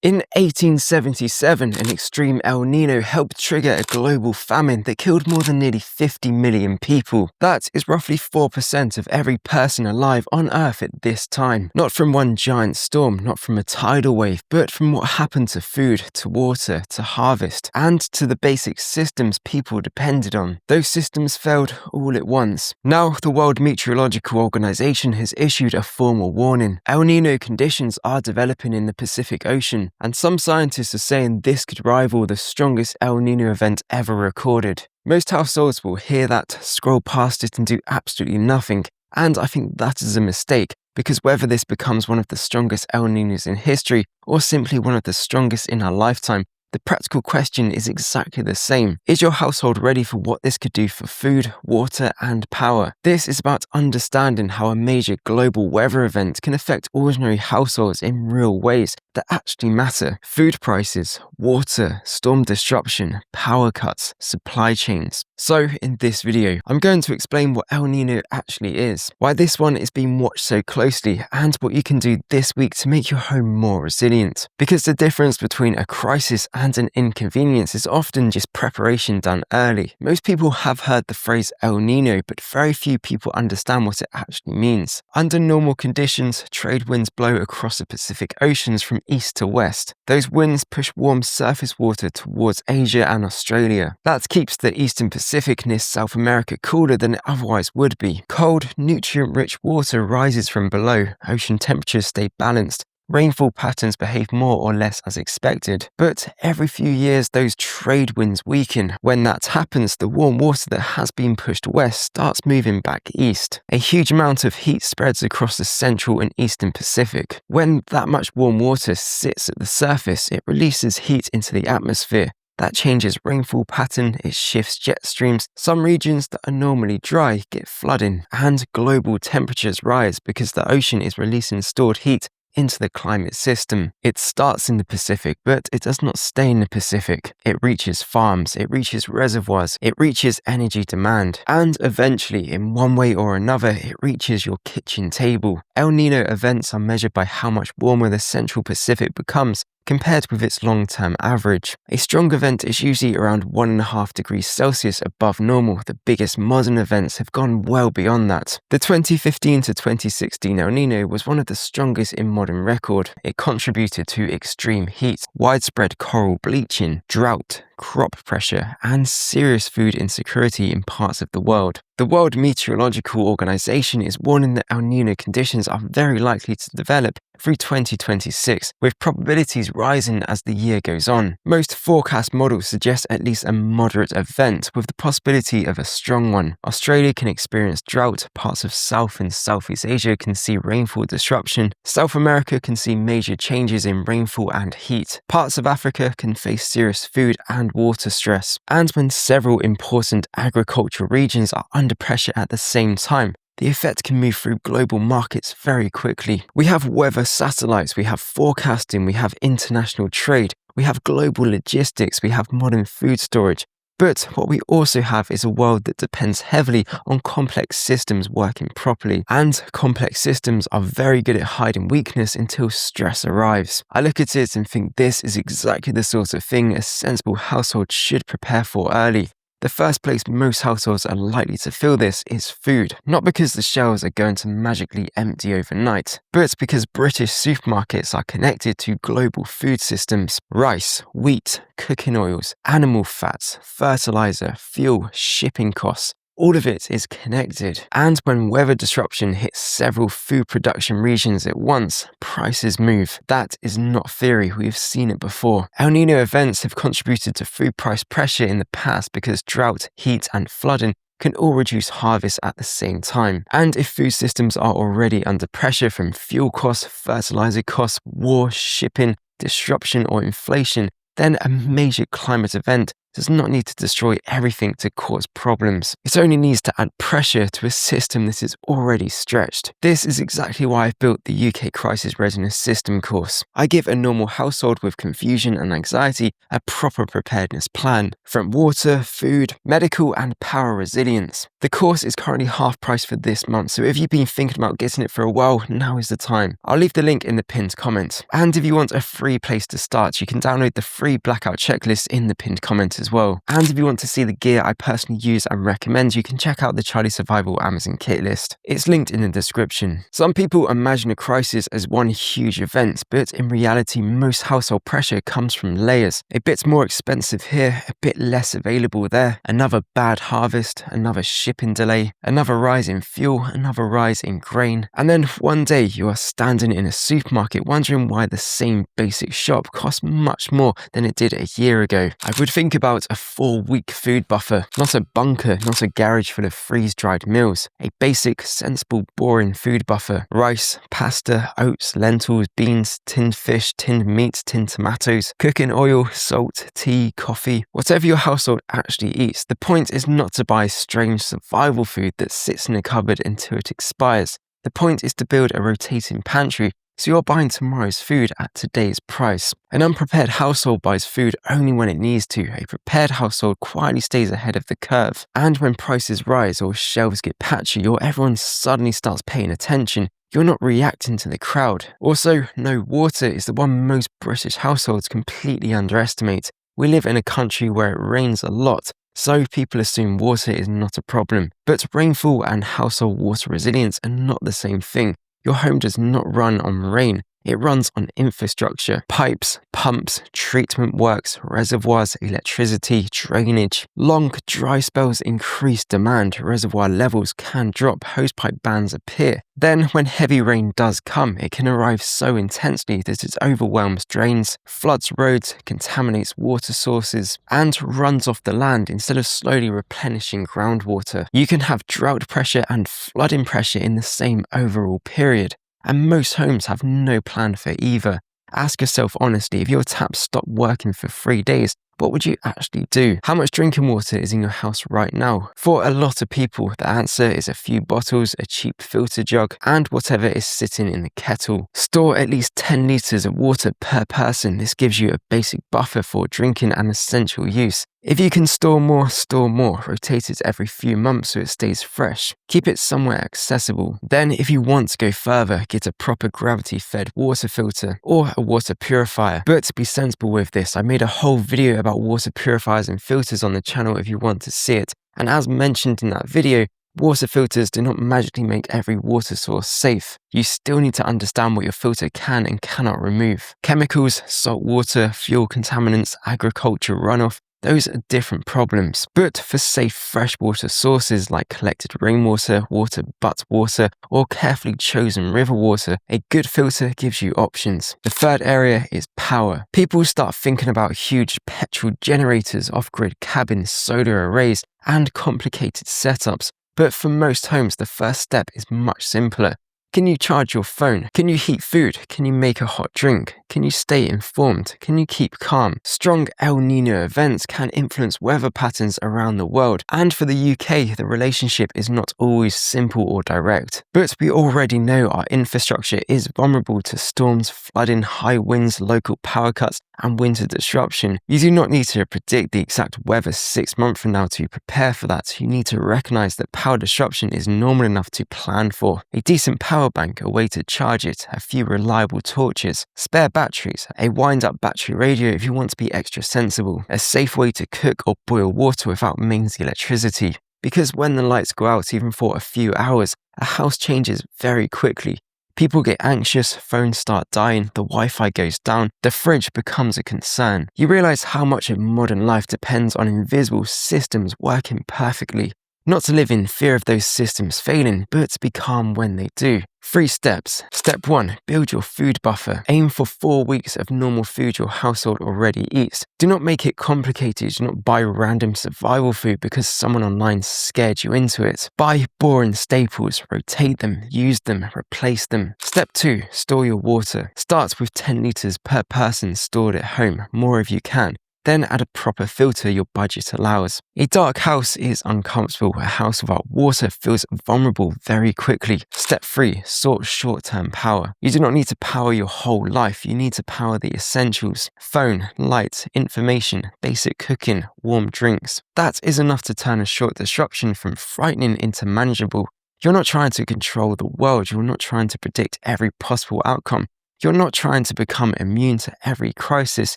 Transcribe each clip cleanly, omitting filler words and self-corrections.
In 1877, an extreme El Niño helped trigger a global famine that killed more than nearly 50 million people. That is roughly 4% of every person alive on Earth at this time. Not from one giant storm, not from a tidal wave, but from what happened to food, to water, to harvest, and to the basic systems people depended on. Those systems failed all at once. Now, the World Meteorological Organization has issued a formal warning. El Niño conditions are developing in the Pacific Ocean, and some scientists are saying this could rival the strongest El Niño event ever recorded. Most households will hear that, scroll past it and do absolutely nothing, and I think that is a mistake, because whether this becomes one of the strongest El Niños in history or simply one of the strongest in our lifetime, the practical question is exactly the same. Is your household ready for what this could do for food, water, and power? This is about understanding how a major global weather event can affect ordinary households in real ways that actually matter. Food prices, water, storm disruption, power cuts, supply chains. So, in this video, I'm going to explain what El Niño actually is, why this one is being watched so closely, and what you can do this week to make your home more resilient. Because the difference between a crisis and an inconvenience is often just preparation done early. Most people have heard the phrase El Niño, but very few people understand what it actually means. Under normal conditions, trade winds blow across the Pacific Oceans from east to west. Those winds push warm surface water towards Asia and Australia. That keeps the eastern Pacific near South America cooler than it otherwise would be. Cold, nutrient-rich water rises from below, ocean temperatures stay balanced, rainfall patterns behave more or less as expected. But every few years, those trade winds weaken. When that happens, the warm water that has been pushed west starts moving back east. A huge amount of heat spreads across the central and eastern Pacific. When that much warm water sits at the surface, it releases heat into the atmosphere. That changes rainfall pattern, it shifts jet streams. Some regions that are normally dry get flooding, and global temperatures rise because the ocean is releasing stored heat into the climate system. It starts in the Pacific, but it does not stay in the Pacific. It reaches farms, it reaches reservoirs, it reaches energy demand, and eventually, in one way or another, it reaches your kitchen table. El Niño events are measured by how much warmer the central Pacific becomes compared with its long-term average. A strong event is usually around 1.5 degrees Celsius above normal. The biggest modern events have gone well beyond that. The 2015 to 2016 El Niño was one of the strongest in modern record. It contributed to extreme heat, widespread coral bleaching, drought, crop pressure, and serious food insecurity in parts of the world. The World Meteorological Organization is warning that El Niño conditions are very likely to develop through 2026, with probabilities rising as the year goes on. Most forecast models suggest at least a moderate event, with the possibility of a strong one. Australia can experience drought, parts of South and Southeast Asia can see rainfall disruption, South America can see major changes in rainfall and heat, parts of Africa can face serious food and water stress, and when several important agricultural regions are under pressure at the same time, the effect can move through global markets very quickly. We have weather satellites, we have forecasting, we have international trade, we have global logistics, we have modern food storage. But what we also have is a world that depends heavily on complex systems working properly. And complex systems are very good at hiding weakness until stress arrives. I look at it and think this is exactly the sort of thing a sensible household should prepare for early. The first place most households are likely to feel this is food, not because the shelves are going to magically empty overnight, but because British supermarkets are connected to global food systems. Rice, wheat, cooking oils, animal fats, fertilizer, fuel, shipping costs. All of it is connected, and when weather disruption hits several food production regions at once, prices move. That is not theory, we've seen it before. El Niño events have contributed to food price pressure in the past because drought, heat, and flooding can all reduce harvests at the same time. And if food systems are already under pressure from fuel costs, fertilizer costs, war, shipping, disruption, or inflation, then a major climate event does not need to destroy everything to cause problems. It only needs to add pressure to a system that is already stretched. This is exactly why I've built the UK Crisis Readiness System course. I give a normal household with confusion and anxiety a proper preparedness plan, from water, food, medical and power resilience. The course is currently half price for this month, so if you've been thinking about getting it for a while, now is the time. I'll leave the link in the pinned comment. And if you want a free place to start, you can download the free blackout checklist in the pinned comment as well. And if you want to see the gear I personally use and recommend, you can check out the Charlie Survival Amazon kit list. It's linked in the description. Some people imagine a crisis as one huge event, but in reality, most household pressure comes from layers. A bit more expensive here, a bit less available there, another bad harvest, another shipping delay, another rise in fuel, another rise in grain, and then one day you are standing in a supermarket wondering why the same basic shop costs much more than it did a year ago. I would think about a 4-week food buffer, not a bunker, not a garage full of freeze-dried meals, a basic, sensible, boring food buffer. Rice, pasta, oats, lentils, beans, tinned fish, tinned meat, tinned tomatoes, cooking oil, salt, tea, coffee, whatever your household actually eats. The point is not to buy strange survival food that sits in a cupboard until it expires. The point is to build a rotating pantry so you're buying tomorrow's food at today's price. An unprepared household buys food only when it needs to. A prepared household quietly stays ahead of the curve. And when prices rise or shelves get patchy or everyone suddenly starts paying attention, you're not reacting to the crowd. Also, no water is the one most British households completely underestimate. We live in a country where it rains a lot, so people assume water is not a problem. But rainfall and household water resilience are not the same thing. Your home does not run on rain. It runs on infrastructure, pipes, pumps, treatment works, reservoirs, electricity, drainage. Long, dry spells increase demand, reservoir levels can drop, hosepipe bans appear. Then, when heavy rain does come, it can arrive so intensely that it overwhelms drains, floods roads, contaminates water sources, and runs off the land instead of slowly replenishing groundwater. You can have drought pressure and flooding pressure in the same overall period. And most homes have no plan for either. Ask yourself honestly, if your taps stopped working for 3 days, what would you actually do? How much drinking water is in your house right now? For a lot of people, the answer is a few bottles, a cheap filter jug, and whatever is sitting in the kettle. Store at least 10 litres of water per person. This gives you a basic buffer for drinking and essential use. If you can store more, store more. Rotate it every few months so it stays fresh. Keep it somewhere accessible. Then, if you want to go further, get a proper gravity-fed water filter or a water purifier. But be sensible with this. I made a whole video about water purifiers and filters on the channel if you want to see it. And as mentioned in that video, water filters do not magically make every water source safe. You still need to understand what your filter can and cannot remove. Chemicals, salt water, fuel contaminants, agriculture runoff, those are different problems. But for safe freshwater sources like collected rainwater, water butt water, or carefully chosen river water, a good filter gives you options. The third area is power. People start thinking about huge petrol generators, off-grid cabins, solar arrays, and complicated setups. But for most homes, the first step is much simpler. Can you charge your phone? Can you heat food? Can you make a hot drink? Can you stay informed? Can you keep calm? Strong El Niño events can influence weather patterns around the world, and for the UK, the relationship is not always simple or direct. But we already know our infrastructure is vulnerable to storms, flooding, high winds, local power cuts, and winter disruption. You do not need to predict the exact weather 6 months from now to prepare for that. You need to recognize that power disruption is normal enough to plan for. A decent power bank, a way to charge it, a few reliable torches, spare batteries, a wind-up battery radio if you want to be extra sensible, a safe way to cook or boil water without mains electricity. Because when the lights go out even for a few hours, a house changes very quickly. People get anxious, phones start dying, the Wi-Fi goes down, the fridge becomes a concern. You realize how much of modern life depends on invisible systems working perfectly. Not to live in fear of those systems failing, but to be calm when they do. 3 steps. Step 1. Build your food buffer. Aim for 4 weeks of normal food your household already eats. Do not make it complicated. Do not buy random survival food because someone online scared you into it. Buy boring staples. Rotate them, use them, replace them. Step 2. Store your water. Start with 10 litres per person stored at home, more if you can. Then add a proper filter your budget allows. A dark house is uncomfortable. A house without water feels vulnerable very quickly. Step 3. Sort short-term power. You do not need to power your whole life. You need to power the essentials. Phone, light, information, basic cooking, warm drinks. That is enough to turn a short disruption from frightening into manageable. You're not trying to control the world. You're not trying to predict every possible outcome. You're not trying to become immune to every crisis.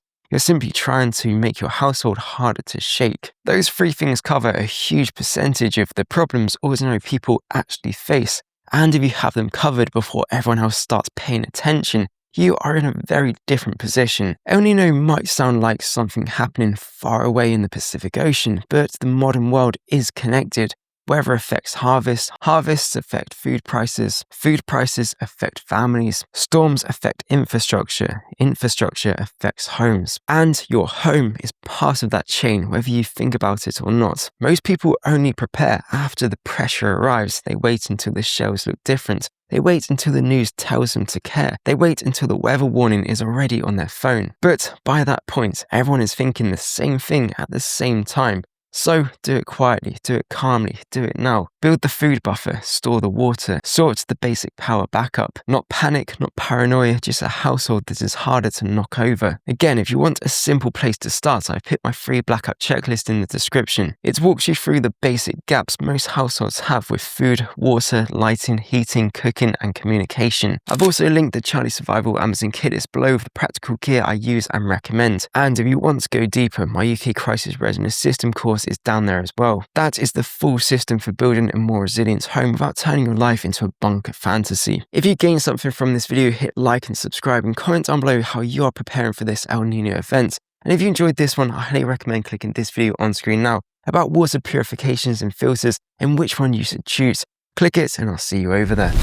You're simply trying to make your household harder to shake. Those 3 things cover a huge percentage of the problems ordinary people actually face. And if you have them covered before everyone else starts paying attention, you are in a very different position. El Niño might sound like something happening far away in the Pacific Ocean, but the modern world is connected. Weather affects harvests, harvests affect food prices affect families, storms affect infrastructure affects homes. And your home is part of that chain, whether you think about it or not. Most people only prepare after the pressure arrives. They wait until the shelves look different. They wait until the news tells them to care. They wait until the weather warning is already on their phone. But by that point, everyone is thinking the same thing at the same time. So do it quietly, do it calmly, do it now. Build the food buffer, store the water, sort the basic power backup. Not panic, not paranoia, just a household that is harder to knock over. Again, if you want a simple place to start, I've put my free blackout checklist in the description. It walks you through the basic gaps most households have with food, water, lighting, heating, cooking, and communication. I've also linked the Charlie Survival Amazon kit is below with the practical gear I use and recommend. And if you want to go deeper, my UK Crisis Readiness System course is down there as well. That is the full system for building a more resilient home without turning your life into a bunker fantasy. If you gained something from this video, hit like and subscribe and comment down below how you are preparing for this El Niño event. And if you enjoyed this one, I highly recommend clicking this video on screen now about water purifications and filters and which one you should choose. Click it and I'll see you over there.